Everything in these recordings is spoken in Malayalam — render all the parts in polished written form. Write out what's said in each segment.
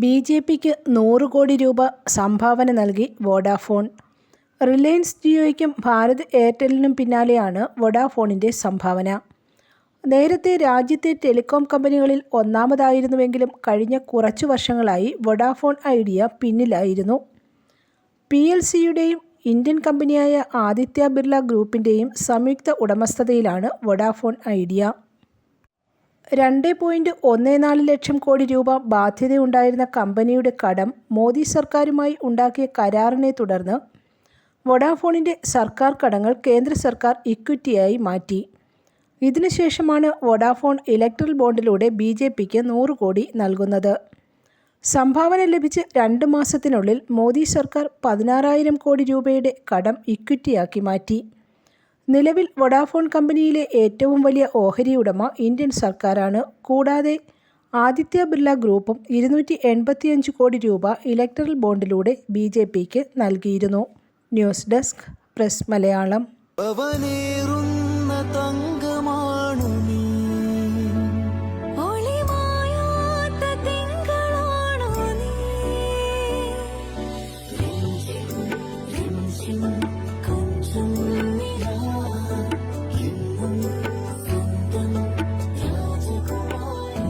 ബി.ജെ.പിക്ക് 100 കോടി രൂപ സംഭാവന നൽകി വോഡാഫോൺ. റിലയൻസ് ജിയോയ്ക്കും ഭാരത് എയർടെല്ലിനും പിന്നാലെയാണ് വോഡാഫോണിൻ്റെ സംഭാവന. നേരത്തെ രാജ്യത്തെ ടെലികോം കമ്പനികളിൽ ഒന്നാമതായിരുന്നുവെങ്കിലും കഴിഞ്ഞ കുറച്ചു വർഷങ്ങളായി വോഡാഫോൺ ഐഡിയ പിന്നിലായിരുന്നു. PLCയുടെയും ഇന്ത്യൻ കമ്പനിയായ ആദിത്യ ബിർള ഗ്രൂപ്പിൻ്റെയും സംയുക്ത ഉടമസ്ഥതയിലാണ് വോഡാഫോൺ ഐഡിയ. 2.14 ലക്ഷം കോടി രൂപ ബാധ്യതയുണ്ടായിരുന്ന കമ്പനിയുടെ കടം മോദി സർക്കാരുമായി ഉണ്ടാക്കിയ കരാറിനെ തുടർന്ന് വോഡാഫോണിൻ്റെ സർക്കാർ കടങ്ങൾ കേന്ദ്ര സർക്കാർ ഇക്വിറ്റിയായി മാറ്റി. ഇതിനുശേഷമാണ് വോഡാഫോൺ ഇലക്ട്രൽ ബോണ്ടിലൂടെ ബി.ജെ.പിക്ക് 100 കോടി നൽകുന്നത്. സംഭാവന ലഭിച്ച് 2 മാസത്തിനുള്ളിൽ മോദി സർക്കാർ 16,000 കോടി രൂപയുടെ കടം ഇക്വിറ്റിയാക്കി മാറ്റി. നിലവിൽ വോഡാഫോൺ കമ്പനിയിലെ ഏറ്റവും വലിയ ഓഹരി ഉടമ ഇന്ത്യൻ സർക്കാരാണ്. കൂടാതെ ആദിത്യ ബിർള ഗ്രൂപ്പും 285 കോടി രൂപ ഇലക്ട്രൽ ബോണ്ടിലൂടെ ബി.ജെ.പിക്ക് നൽകിയിരുന്നു. News desk press Malayalam.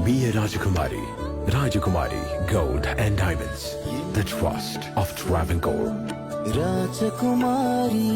Be a Rajakumari. Rajakumari Gold and Diamonds. The trust of Travancore. Rajakumari.